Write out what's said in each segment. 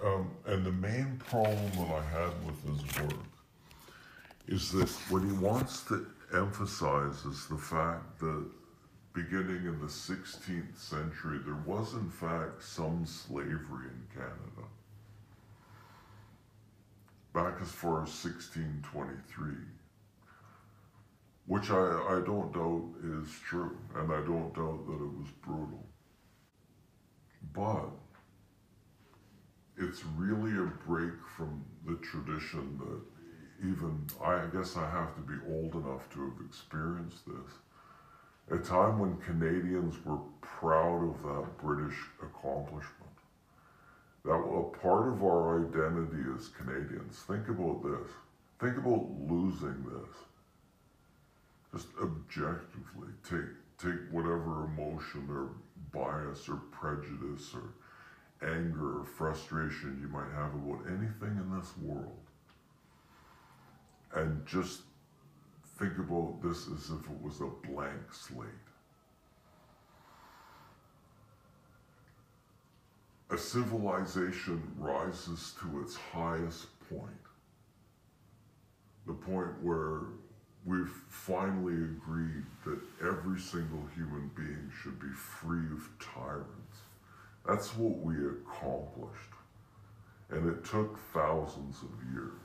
And the main problem that I had with his work is that what he wants to emphasize is the fact that beginning in the 16th century, there was in fact some slavery in Canada. Back as far as 1623, which I don't doubt is true, and I don't doubt that it was brutal. But it's really a break from the tradition that even, I guess I have to be old enough to have experienced this. A time when Canadians were proud of that British accomplishment. That a part of our identity as Canadians. Think about this. Think about losing this. Just objectively. Take whatever emotion or bias or prejudice or anger or frustration you might have about anything in this world. And just think about this as if it was a blank slate. A civilization rises to its highest point. The point where we've finally agreed that every single human being should be free of tyrants. That's what we accomplished. And it took thousands of years.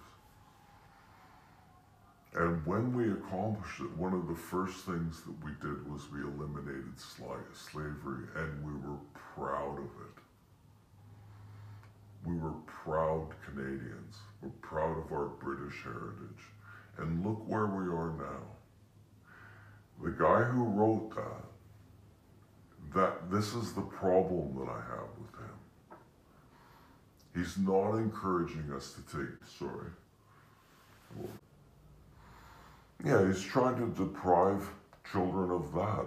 And when we accomplished it, one of the first things that we did was we eliminated slavery, and we were proud of it. We were proud Canadians. We're proud of our British heritage. And look where we are now. The guy who wrote that this is the problem that I have with him. He's not encouraging us to take, sorry. Yeah, he's trying to deprive children of that.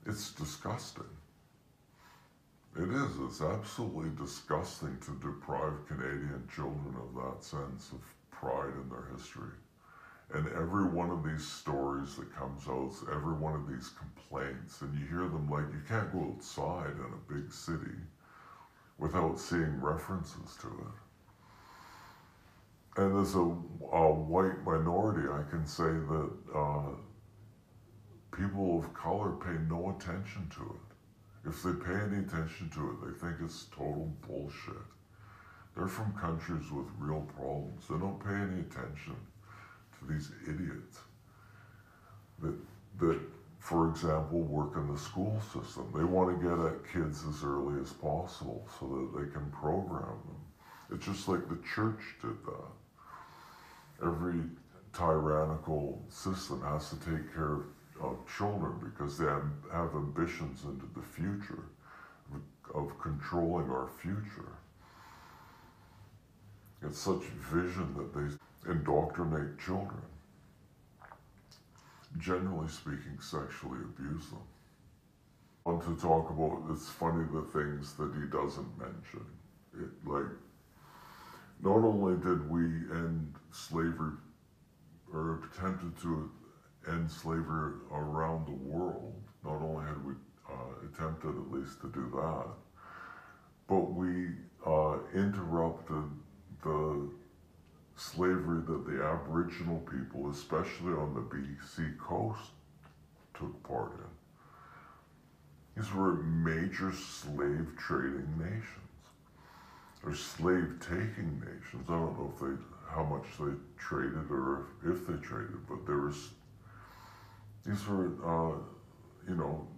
It's disgusting. It is. It's absolutely disgusting to deprive Canadian children of that sense of pride in their history. And every one of these stories that comes out, every one of these complaints, and you hear them like, you can't go outside in a big city without seeing references to it. And as a white minority, I can say that people of color pay no attention to it. If they pay any attention to it, they think it's total bullshit. They're from countries with real problems. They don't pay any attention to these idiots that, for example, work in the school system. They want to get at kids as early as possible so that they can program them. It's just like the church did that. Every tyrannical system has to take care of children because they have ambitions into the future, of controlling our future. It's such vision that they indoctrinate children. Generally speaking, sexually abuse them. I want to talk about, it's funny the things that he doesn't mention. Not only did we end slavery, or attempted to end slavery around the world, not only had we attempted at least to do that, but we interrupted the slavery that the Aboriginal people, especially on the BC coast, took part in. These were major slave trading nations, or slave taking nations. I don't know how much they traded or if they traded, but these were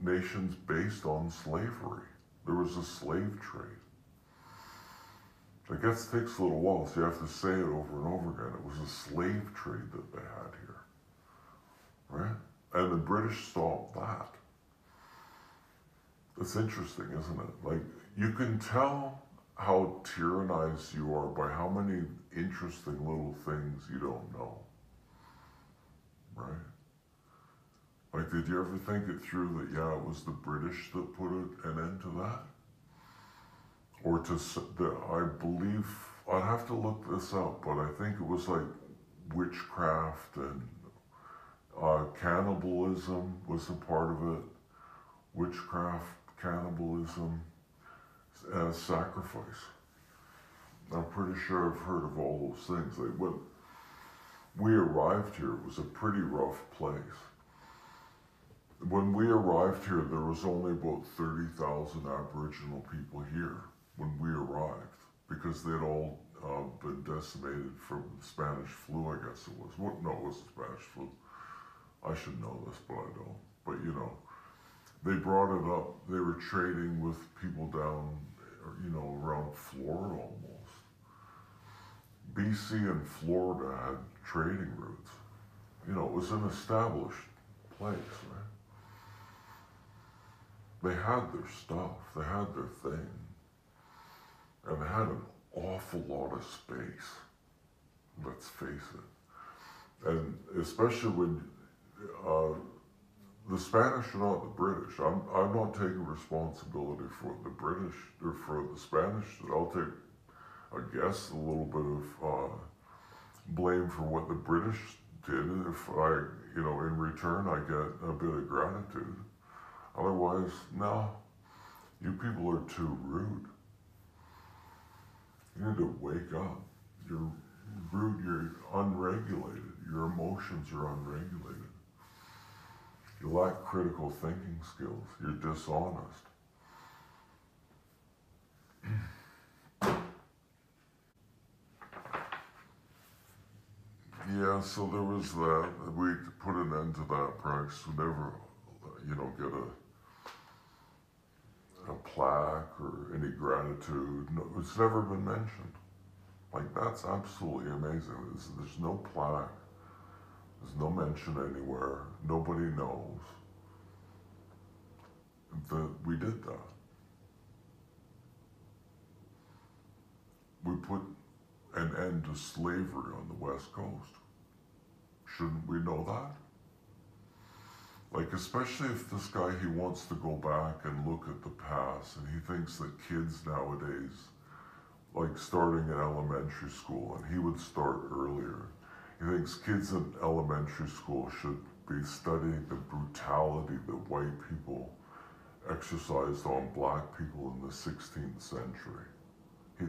nations based on slavery. There was a slave trade. I guess it takes a little while, so you have to say it over and over again. It was a slave trade that they had here, right? And the British stopped that. It's interesting, isn't it? Like, you can tell how tyrannized you are by how many interesting little things you don't know, right? Like, did you ever think it through that, yeah, it was the British that put an end to that? Or I believe, I'd have to look this up, but I think it was like witchcraft and cannibalism was a part of it. witchcraft, cannibalism, sacrifice. I'm pretty sure I've heard of all those things. Like when we arrived here, it was a pretty rough place. When we arrived here, there was only about 30,000 Aboriginal people here when we arrived, because they'd all been decimated from the Spanish flu, I guess it was. What? No, it wasn't Spanish flu. I should know this, but I don't. But you know, they brought it up. They were trading with people down, you know, around Florida almost. BC and Florida had trading routes. You know, it was an established place, right? They had their stuff, they had their thing, and they had an awful lot of space, let's face it. And especially when the Spanish are not the British. I'm not taking responsibility for the British or for the Spanish. I'll take, I guess, a little bit of blame for what the British did. If I, you know, in return, I get a bit of gratitude. Otherwise, no, you people are too rude. You need to wake up. You're rude, you're unregulated. Your emotions are unregulated. You lack critical thinking skills. You're dishonest. Yeah, so there was that. We put an end to that practice. We never, you know, get a plaque or any gratitude. No, it's never been mentioned. Like, that's absolutely amazing. There's no plaque. There's no mention anywhere. Nobody knows that we did that. We put an end to slavery on the West Coast. Shouldn't we know that? Like, especially if this guy, he wants to go back and look at the past, and he thinks that kids nowadays, like starting in elementary school, and he would start earlier, he thinks kids in elementary school should be studying the brutality that white people exercised on black people in the 16th century.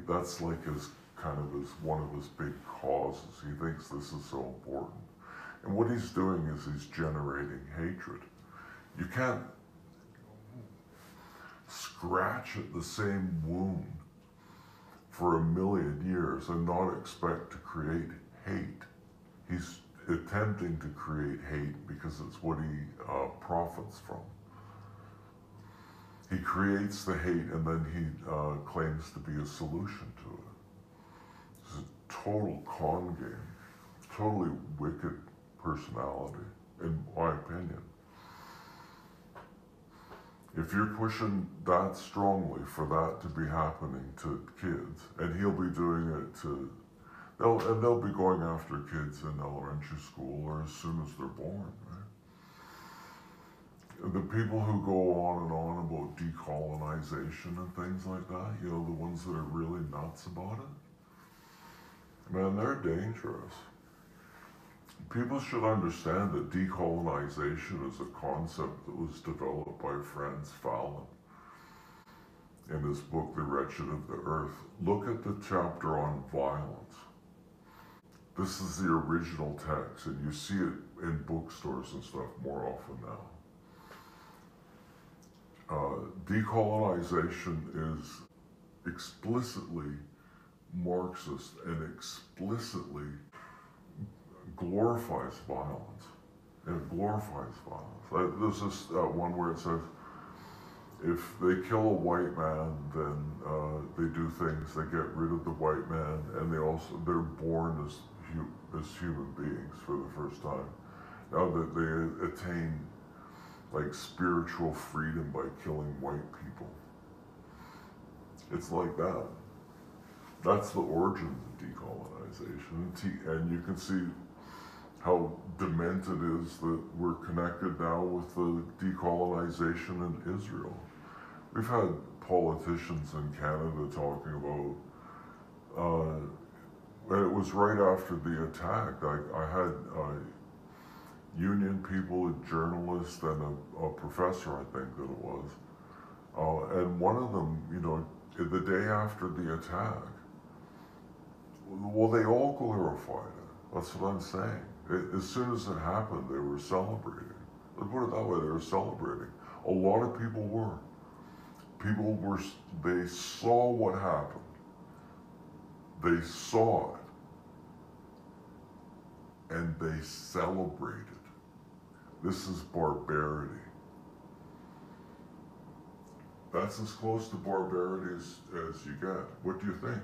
That's like his kind of his one of his big causes. He thinks this is so important. And what he's doing is he's generating hatred. You can't scratch at the same wound for 1,000,000 years and not expect to create hate. He's attempting to create hate because it's what he profits from. He creates the hate and then he claims to be a solution to it. It's a total con game, totally wicked personality, in my opinion. If you're pushing that strongly for that to be happening to kids, and he'll be doing it to, they'll be going after kids in elementary school or as soon as they're born, right? The people who go on and on about decolonization and things like that, you know, the ones that are really nuts about it, man, they're dangerous. People should understand that decolonization is a concept that was developed by Franz Fallon in his book, The Wretched of the Earth. Look at the chapter on violence. This is the original text, and you see it in bookstores and stuff more often now. Decolonization is explicitly Marxist and explicitly glorifies violence. It glorifies violence. There's this one where it says, if they kill a white man, then they do things, they get rid of the white man, and they're born as human beings for the first time. Now that they attain like spiritual freedom by killing white people. It's like that. That's the origin of decolonization. And you can see how demented it is that we're connected now with the decolonization in Israel. We've had politicians in Canada talking about, and it was right after the attack. I had union people, a journalist, and a professor, I think that it was. And one of them, you know, the day after the attack, well, they all glorified it. That's what I'm saying. As soon as it happened, they were celebrating. Let's put it that way, they were celebrating. A lot of people were. People were, they saw what happened. They saw it. And they celebrated. This is barbarity. That's as close to barbarity as you get. What do you think?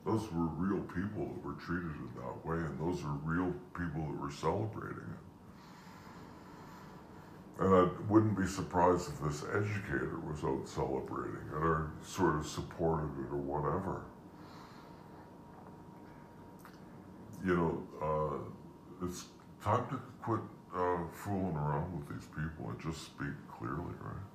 Those were real people that were treated in that way, and those are real people that were celebrating it. And I wouldn't be surprised if this educator was out celebrating it or sort of supported it or whatever. You know, it's time to quit fooling around with these people and just speak clearly, right?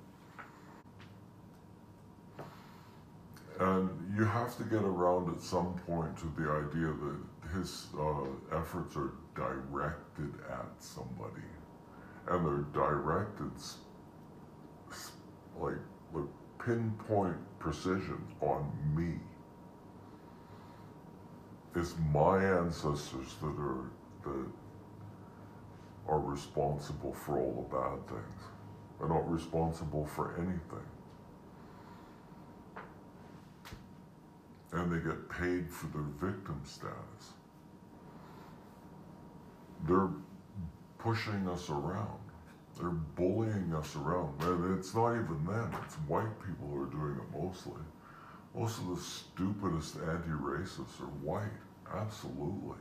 And you have to get around at some point to the idea that his efforts are directed at somebody. And they're directed like with pinpoint precision on me. It's my ancestors that are responsible for all the bad things. They're not responsible for anything. And they get paid for their victim status. They're pushing us around. They're bullying us around. And it's not even them, it's white people who are doing it mostly. Most of the stupidest anti-racists are white. Absolutely.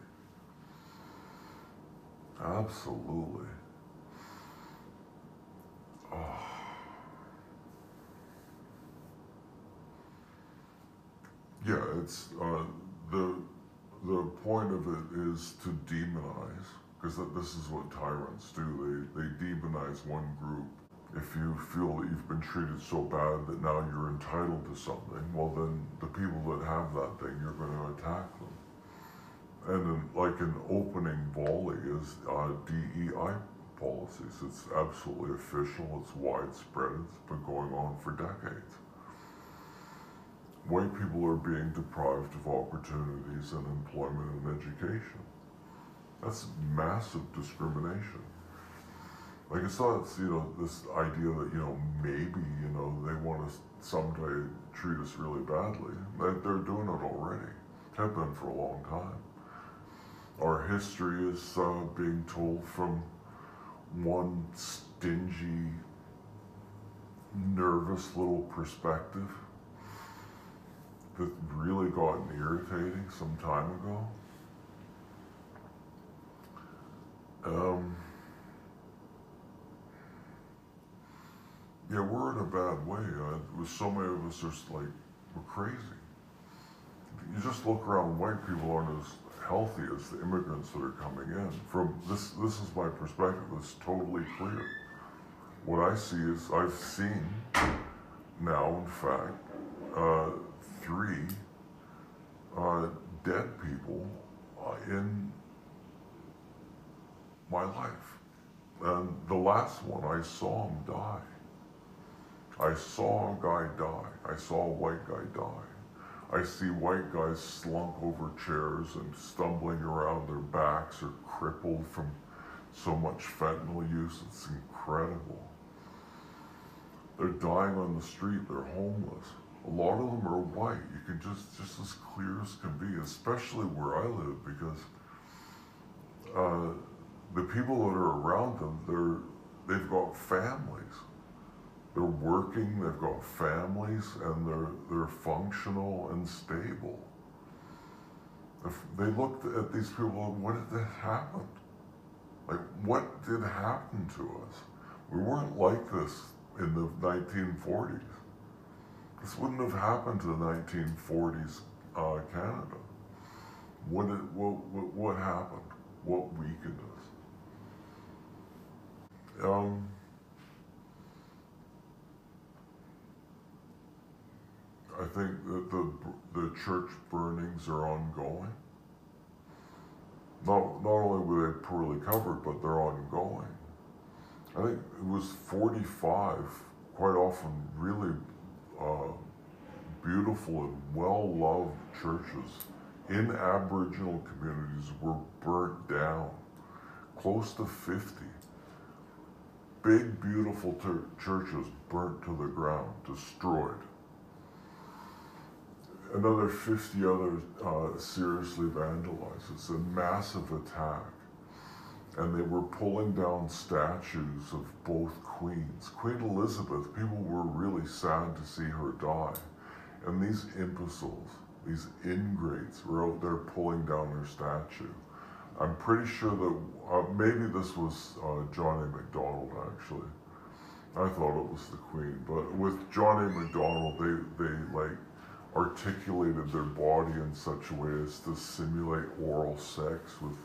Absolutely. Oh. Yeah, it's the point of it is to demonize, because this is what tyrants do. They demonize one group. If you feel that you've been treated so bad that now you're entitled to something, well then the people that have that thing, you're going to attack them. And then, like an opening volley is DEI policies. It's absolutely official, it's widespread, it's been going on for decades. White people are being deprived of opportunities and employment and education. That's massive discrimination. Like it's not, you know, this idea that, you know, maybe, you know, they want to someday treat us really badly. They're doing it already. Have been for a long time. Our history is being told from one stingy, nervous little perspective that really gotten irritating some time ago. Yeah, we're in a bad way. So many of us are like, we're crazy. You just look around, white people aren't as healthy as the immigrants that are coming in. From this is my perspective, it's totally clear. What I see is, I've seen now, in fact, 3 dead people in my life. And the last one, I saw him die. I saw a guy die. I saw a white guy die. I see white guys slunk over chairs and stumbling around. Their backs are crippled from so much fentanyl use. It's incredible. They're dying on the street. They're homeless. A lot of them are white. You can just as clear as can be, especially where I live, because the people that are around them, they've got families. They're working, they've got families, and they're functional and stable. If they looked at these people, what did happen? Like, what did happen to us? We weren't like this in the 1940s. This wouldn't have happened to the 1940s Canada. What happened? What weakened us? I think that the church burnings are ongoing. not only were they poorly covered, but they're ongoing. I think it was 45, quite often really uh, beautiful and well-loved churches in Aboriginal communities were burnt down. Close to 50. Big, beautiful churches burnt to the ground, destroyed. Another 50 others seriously vandalized. It's a massive attack. And they were pulling down statues of both queens. Queen Elizabeth, people were really sad to see her die. And these imbeciles, these ingrates, were out there pulling down her statue. I'm pretty sure that maybe this was John A. Macdonald, actually. I thought it was the Queen, but with John A. Macdonald, they like articulated their body in such a way as to simulate oral sex with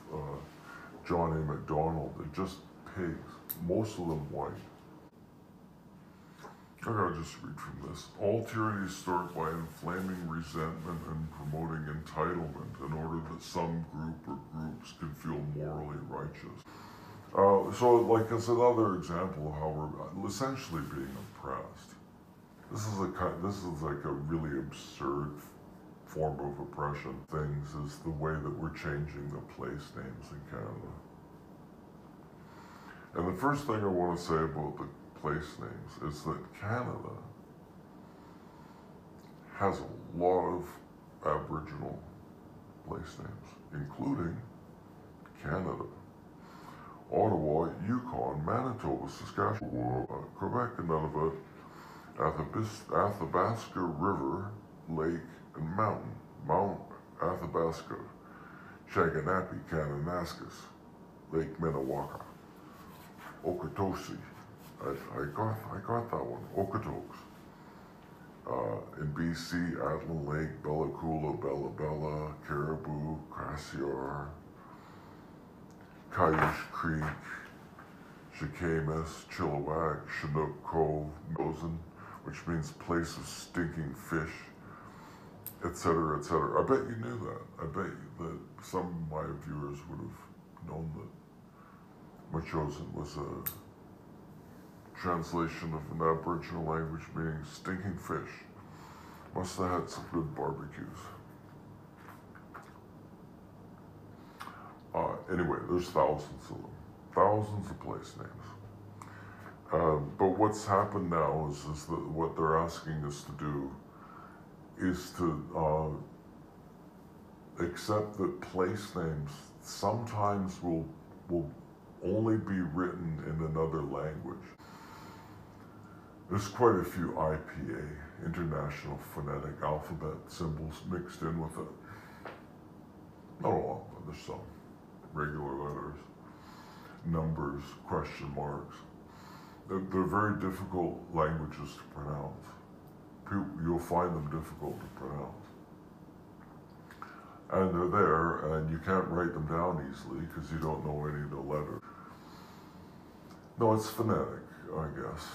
John A. Macdonald. They're just pigs, most of them white. I gotta just read from this. All tyrannies start by inflaming resentment and promoting entitlement in order that some group or groups can feel morally righteous. So, like, it's another example of how we're essentially being oppressed. This is like a really absurd form of oppression. Things is the way that we're changing the place names in Canada. And the first thing I want to say about the place names is that Canada has a lot of Aboriginal place names, including Canada, Ottawa, Yukon, Manitoba, Saskatchewan, Quebec, Nunavut, Athabasca River, Lake, and Mountain, Mount Athabasca, Shaganappi, Kananaskis, Lake Minnewaca, Okotosi. I got that one. Okotoks. In BC, Atlan Lake, Bella Coola, Bella Bella, Caribou, Cassiar, Cayush Creek, Jacquemus, Chilliwack, Chinook Cove, Mosen, which means place of stinking fish, etc., etc. I bet you knew that. I bet you that some of my viewers would have known that Machosen was a translation of an Aboriginal language meaning stinking fish. Must have had some good barbecues. Anyway, there's thousands of them. Thousands of place names. But what's happened now is that what they're asking us to do is to accept that place names sometimes will only be written in another language. There's quite a few IPA, International Phonetic Alphabet symbols mixed in with it. Not a lot, but there's some. Regular letters, numbers, question marks. They're very difficult languages to pronounce. You'll find them difficult to pronounce. And they're there, and you can't write them down easily because you don't know any of the letters. No, it's phonetic, I guess.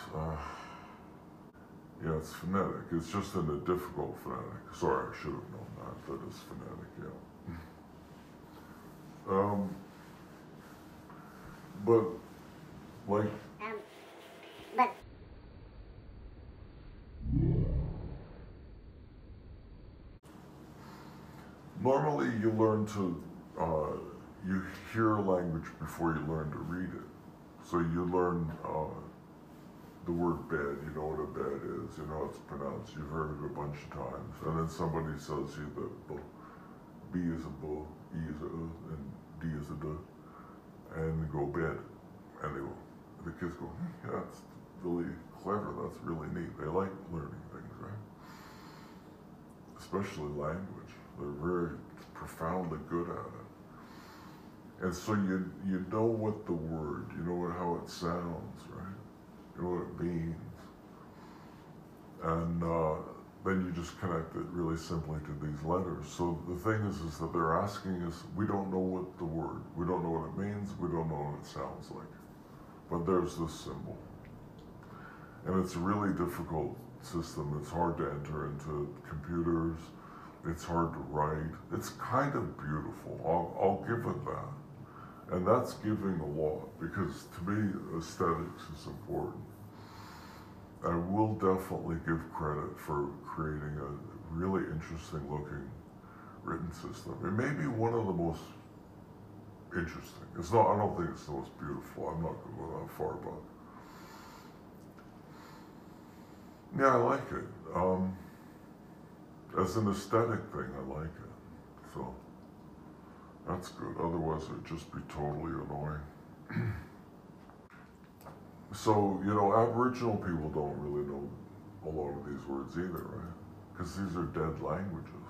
Yeah, it's phonetic. It's just in a difficult phonetic. Sorry, I should have known that it's phonetic, yeah. But, like... but... Normally you learn to, you hear a language before you learn to read it. So you learn the word bed, you know what a bed is, you know how it's pronounced, you've heard it a bunch of times. And then somebody tells you that B is a bull, E is a and D is a D, and they go bed. And the kids go, yeah, that's really clever, that's really neat. They like learning things, right? Especially language. They're very profoundly good at it. And so you know what the word, you know how it sounds, right? You know what it means. And then you just connect it really simply to these letters. So the thing is that they're asking us, we don't know what the word, we don't know what it means, we don't know what it sounds like. But there's this symbol. And it's a really difficult system. It's hard to enter into computers. It's hard to write. It's kind of beautiful. I'll give it that. And that's giving a lot, because to me, aesthetics is important. I will definitely give credit for creating a really interesting looking written system. It may be one of the most interesting. It's not, I don't think it's the most beautiful. I'm not going to go that far, but yeah, I like it. As an aesthetic thing, I like it. So that's good. Otherwise, it'd just be totally annoying. So, you know, Aboriginal people don't really know a lot of these words either, right? Because these are dead languages.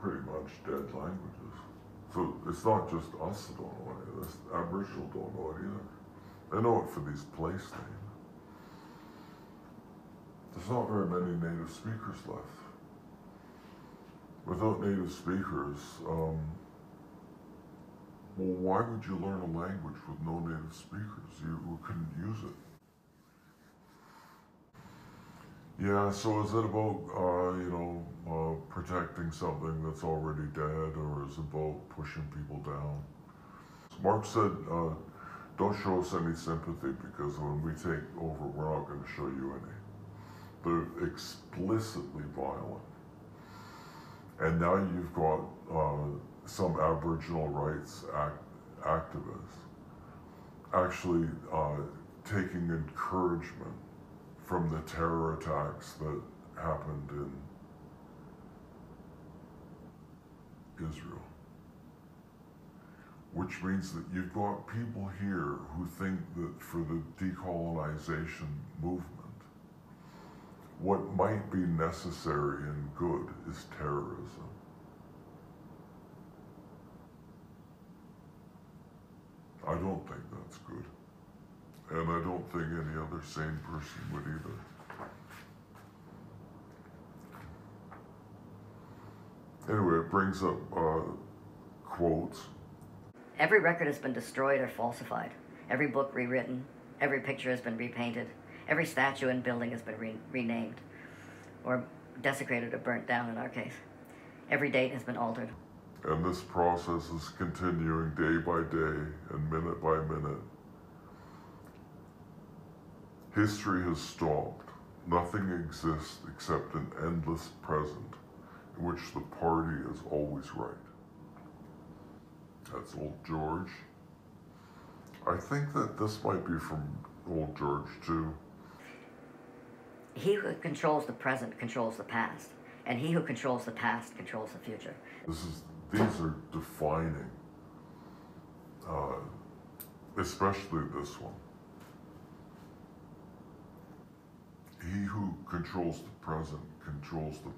Pretty much dead languages. So it's not just us that don't know any of this. Aboriginal don't know it either. They know it for these place names. There's not very many native speakers left. Without native speakers, well, why would you learn a language with no native speakers? You couldn't use it. Yeah, so is it about, protecting something that's already dead, or is it about pushing people down? Mark said, don't show us any sympathy, because when we take over, we're not going to show you any. They're explicitly violent. And now you've got some Aboriginal rights activists actually taking encouragement from the terror attacks that happened in Israel. Which means that you've got people here who think that for the decolonization movement, what might be necessary and good is terrorism. I don't think that's good. And I don't think any other sane person would either. Anyway, it brings up quotes. Every record has been destroyed or falsified. Every book rewritten. Every picture has been repainted. Every statue and building has been renamed, or desecrated or burnt down in our case. Every date has been altered. And this process is continuing day by day and minute by minute. History has stopped. Nothing exists except an endless present in which the party is always right. That's Old George. I think that this might be from Old George too. He who controls the present controls the past, and he who controls the past controls the future. These are defining, especially this one. He who controls the present controls the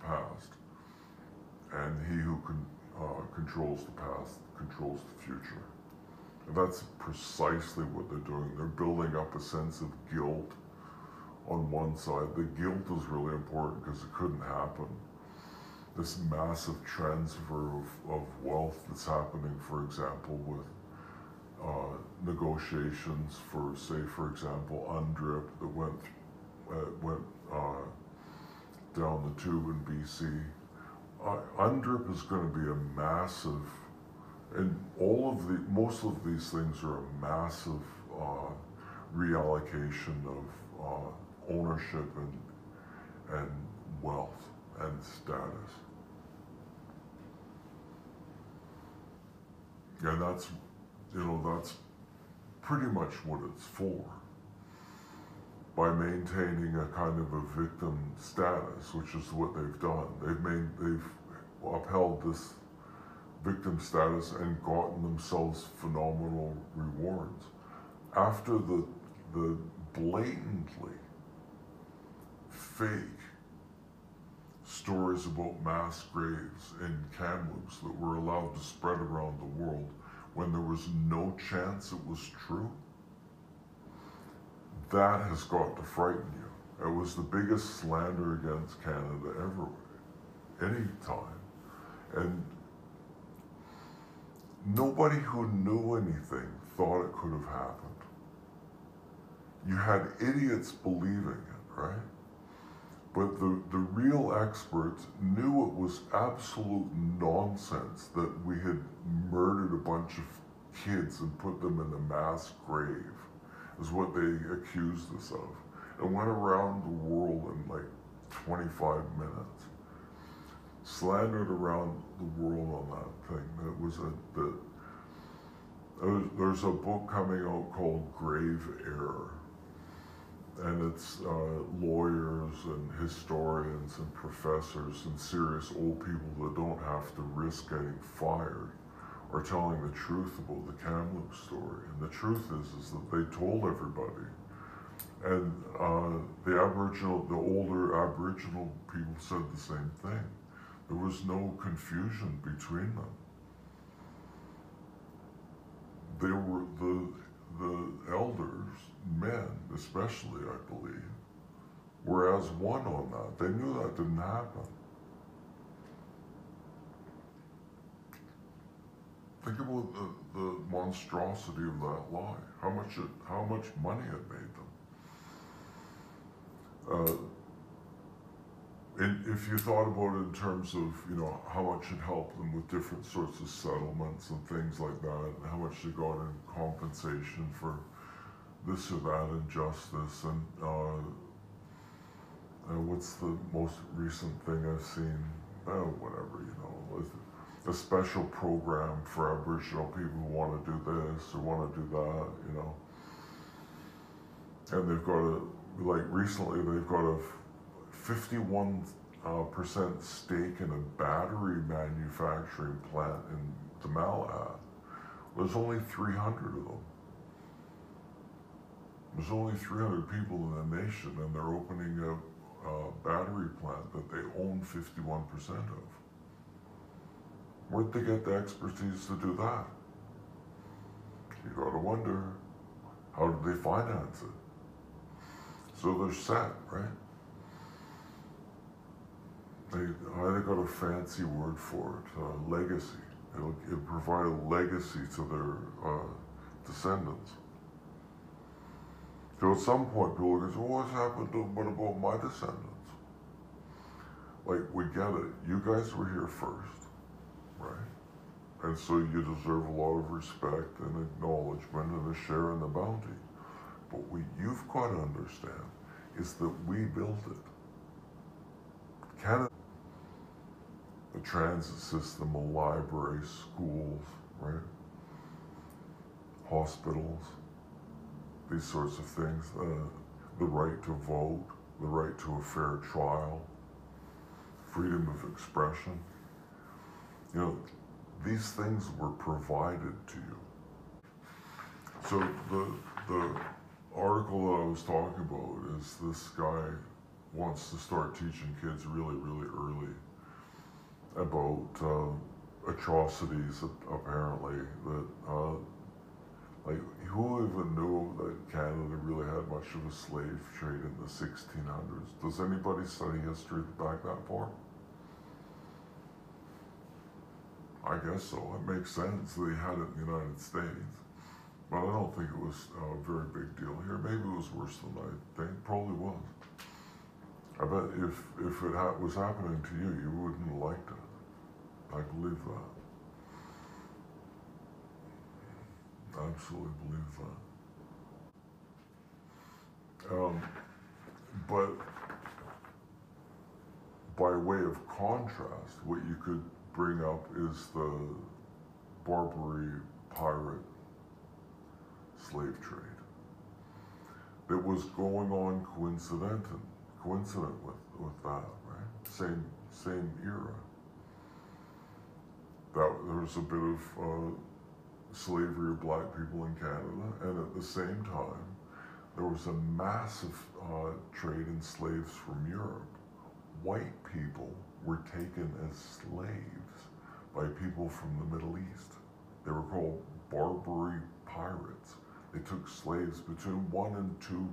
past, and he who controls the past controls the future. And that's precisely what they're doing. They're building up a sense of guilt on one side. The guilt is really important because it couldn't happen. This massive transfer of wealth that's happening, for example, with negotiations for, say, for example, UNDRIP that went down the tube in BC. UNDRIP is going to be a massive, and most of these things are a massive reallocation of ownership and wealth and status. And that's pretty much what it's for. By maintaining a kind of a victim status, which is what they've done. They've upheld this victim status and gotten themselves phenomenal rewards. After the blatantly fake stories about mass graves in Kamloops that were allowed to spread around the world when there was no chance it was true, that has got to frighten you. It was the biggest slander against Canada ever, any time. And nobody who knew anything thought it could have happened. You had idiots believing it, right? But the real experts knew it was absolute nonsense that we had murdered a bunch of kids and put them in a mass grave, is what they accused us of. And went around the world in like 25 minutes. Slandered around the world on that thing. That was there's a book coming out called Grave Error. And it's lawyers and historians and professors and serious old people that don't have to risk getting fired are telling the truth about the Kamloops story. And the truth is that they told everybody. And the older Aboriginal people said the same thing. There was no confusion between them. They were the elders, men especially, I believe, were as one on that. They knew that didn't happen. Think about the monstrosity of that lie. How much money it made them. If you thought about it in terms of, how much it helped them with different sorts of settlements and things like that, and how much they got in compensation for this or that injustice, and what's the most recent thing I've seen? Whatever, a special program for Aboriginal people who want to do this or want to do that, And they've got recently they've got a 51% stake in a battery manufacturing plant in the Malad. There's only 300 of them. There's only 300 people in the nation, and they're opening a battery plant that they own 51% of. Where'd they get the expertise to do that? You gotta wonder, how did they finance it? So they're set, right? They got a fancy word for it, legacy. It'll provide a legacy to their descendants. So at some point, people go, well, what's happened to what about my descendants? We get it. You guys were here first, right? And so you deserve a lot of respect and acknowledgement and a share in the bounty. But what you've got to understand is that we built it. Canada, the transit system, a library, schools, right? Hospitals, these sorts of things, the right to vote, the right to a fair trial, freedom of expression. These things were provided to you. So the article that I was talking about is this guy wants to start teaching kids really, really early about atrocities, apparently, that who even knew that Canada really had much of a slave trade in the 1600s? Does anybody study history back that far? I guess so. It makes sense. They had it in the United States. But I don't think it was a very big deal here. Maybe it was worse than I think. Probably was. I bet if it was happening to you, you wouldn't have liked it. I believe that. I absolutely believe that. But by way of contrast, what you could bring up is the Barbary pirate slave trade that was going on coincident with that, right? Same era. That there was a bit of slavery of black people in Canada, and at the same time, there was a massive trade in slaves from Europe. White people were taken as slaves by people from the Middle East. They were called Barbary pirates. They took slaves. Between 1 and 2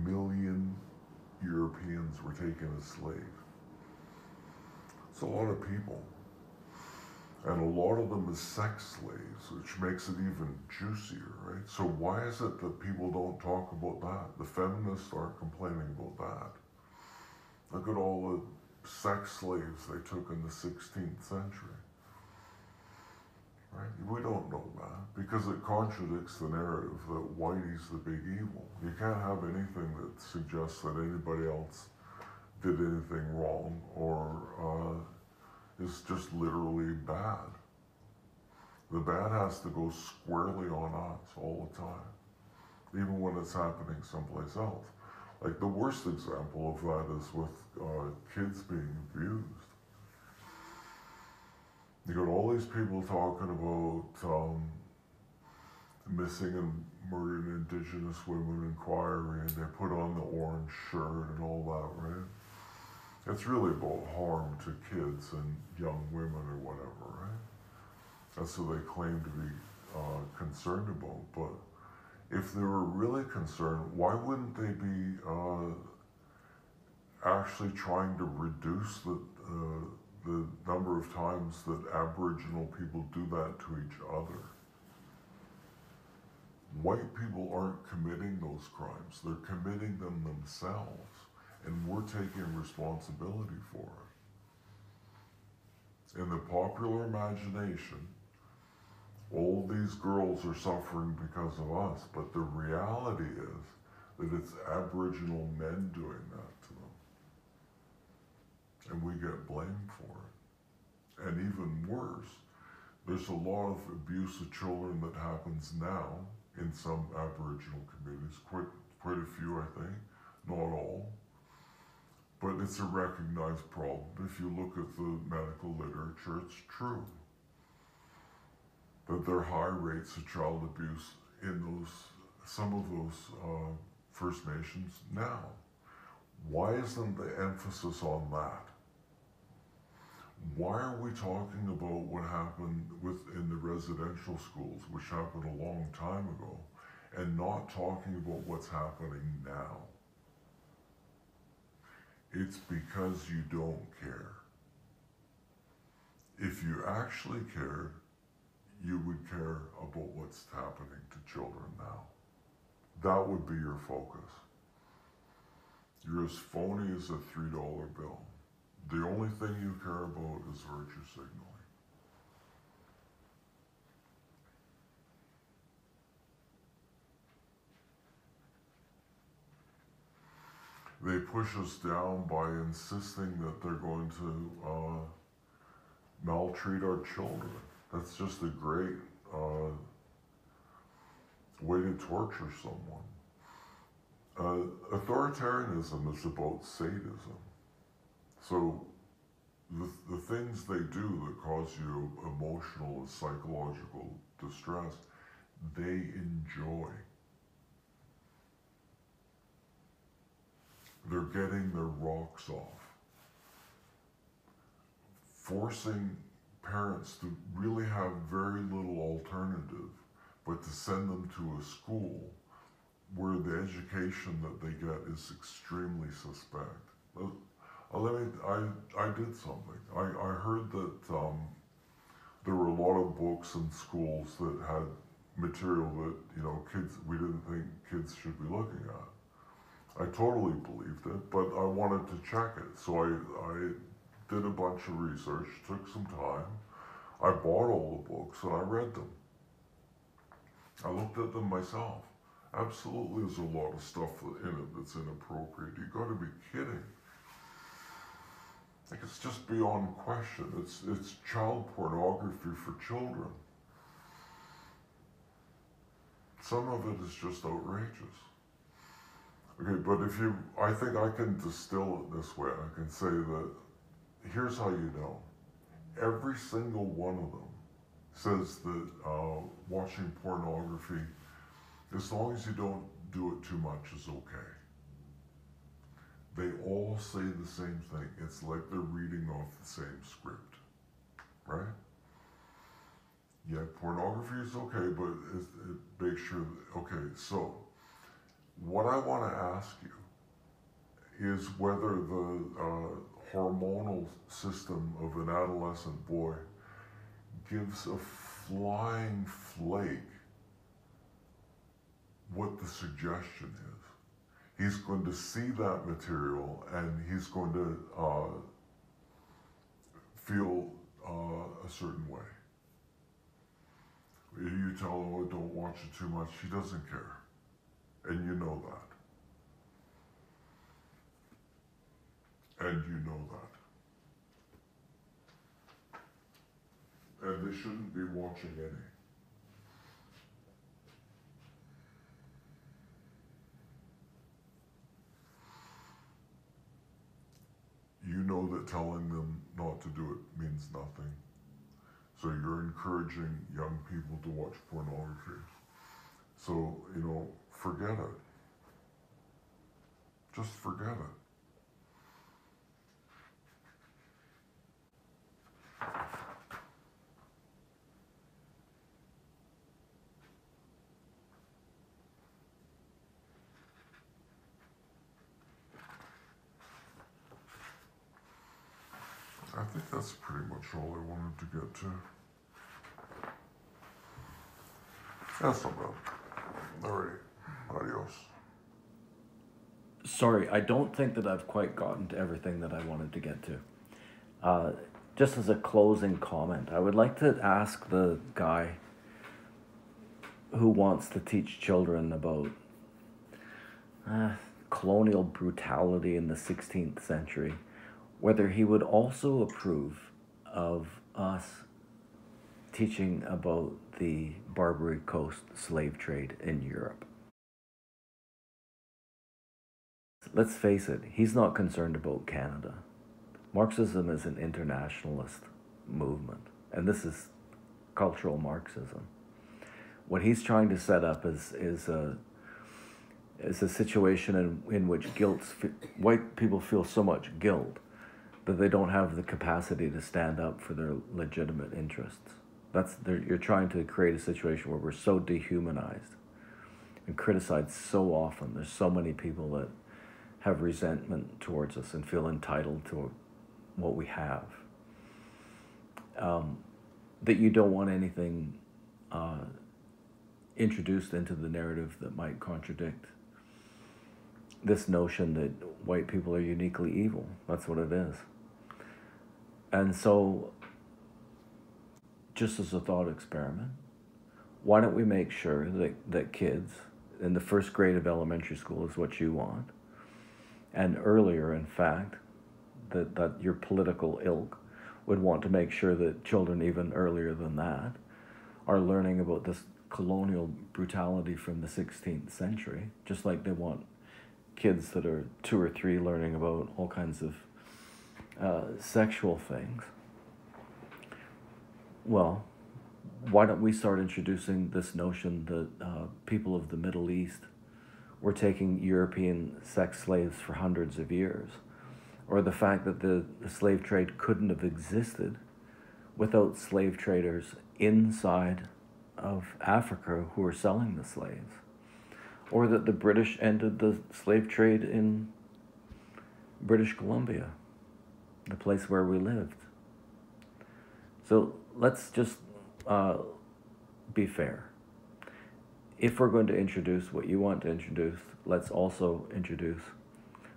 million Europeans were taken as slaves. It's a lot of people. And a lot of them as sex slaves, which makes it even juicier, right? So why is it that people don't talk about that? The feminists aren't complaining about that. Look at all the sex slaves they took in the 16th century. Right? We don't know that because it contradicts the narrative that Whitey's the big evil. You can't have anything that suggests that anybody else did anything wrong or is just literally bad. The bad has to go squarely on us all the time, even when it's happening someplace else. Like the worst example of that is with kids being abused. You got all these people talking about missing and murdered Indigenous women inquiry, and they put on the orange shirt and all that, right? It's really about harm to kids and young women or whatever, right? That's what they claim to be concerned about. But if they were really concerned, why wouldn't they be actually trying to reduce the number of times that Aboriginal people do that to each other? White people aren't committing those crimes. They're committing them themselves. And we're taking responsibility for it. In the popular imagination, all these girls are suffering because of us, but the reality is that it's Aboriginal men doing that to them. And we get blamed for it. And even worse, there's a lot of abuse of children that happens now in some Aboriginal communities, quite a few I think, not all. But it's a recognized problem. If you look at the medical literature, it's true that there are high rates of child abuse in some of those First Nations now. Why isn't the emphasis on that? Why are we talking about what happened in the residential schools, which happened a long time ago, and not talking about what's happening now? It's because you don't care. If you actually cared, you would care about what's happening to children now. That would be your focus. You're as phony as a $3 bill. The only thing you care about is virtue signaling. They push us down by insisting that they're going to maltreat our children. That's just a great way to torture someone. Authoritarianism is about sadism. So the things they do that cause you emotional and psychological distress, they enjoy. They're getting their rocks off. Forcing parents to really have very little alternative, but to send them to a school where the education that they get is extremely suspect. I did something. I heard that there were a lot of books in schools that had material that we didn't think kids should be looking at. I totally believed it, but I wanted to check it. So I did a bunch of research, took some time. I bought all the books and I read them. I looked at them myself. Absolutely, there's a lot of stuff in it that's inappropriate. You got to be kidding. Like, it's just beyond question. It's child pornography for children. Some of it is just outrageous. Okay, but I think I can distill it this way. I can say that here's how you know. Every single one of them says that watching pornography, as long as you don't do it too much, is okay. They all say the same thing. It's like they're reading off the same script, right? Yeah, pornography is okay, but it makes sure that, okay, so what I want to ask you is whether the hormonal system of an adolescent boy gives a flying flake what the suggestion is. he's going to see that material and he's going to feel a certain way. If you tell him, oh, don't watch it too much, he doesn't care. And you know that. And you know that. And they shouldn't be watching any. You know that telling them not to do it means nothing. So you're encouraging young people to watch pornography. So, forget it. Just forget it. I think that's pretty much all I wanted to get to. That's not bad. Alright, adios. Sorry, I don't think that I've quite gotten to everything that I wanted to get to. Just as a closing comment, I would like to ask the guy who wants to teach children about colonial brutality in the 16th century, whether he would also approve of us teaching about the Barbary Coast slave trade in Europe. Let's face it, he's not concerned about Canada. Marxism is an internationalist movement, and this is cultural Marxism. What he's trying to set up is a situation in which white people feel so much guilt that they don't have the capacity to stand up for their legitimate interests. You're trying to create a situation where we're so dehumanized and criticized so often. There's so many people that have resentment towards us and feel entitled to what we have, that you don't want anything introduced into the narrative that might contradict this notion that white people are uniquely evil. That's what it is. And so, just as a thought experiment, why don't we make sure that kids in the first grade of elementary school is what you want, and earlier, in fact, that your political ilk would want to make sure that children even earlier than that are learning about this colonial brutality from the 16th century, just like they want kids that are 2 or 3 learning about all kinds of sexual things. Well, why don't we start introducing this notion that people of the Middle East were taking European sex slaves for hundreds of years, or the fact that the slave trade couldn't have existed without slave traders inside of Africa who were selling the slaves, or that the British ended the slave trade in British Columbia, the place where we lived. So let's just be fair. If we're going to introduce what you want to introduce, let's also introduce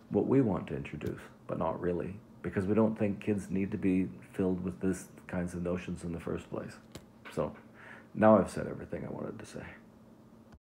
what we want to introduce, but not really, because we don't think kids need to be filled with this kinds of notions in the first place. So now I've said everything I wanted to say.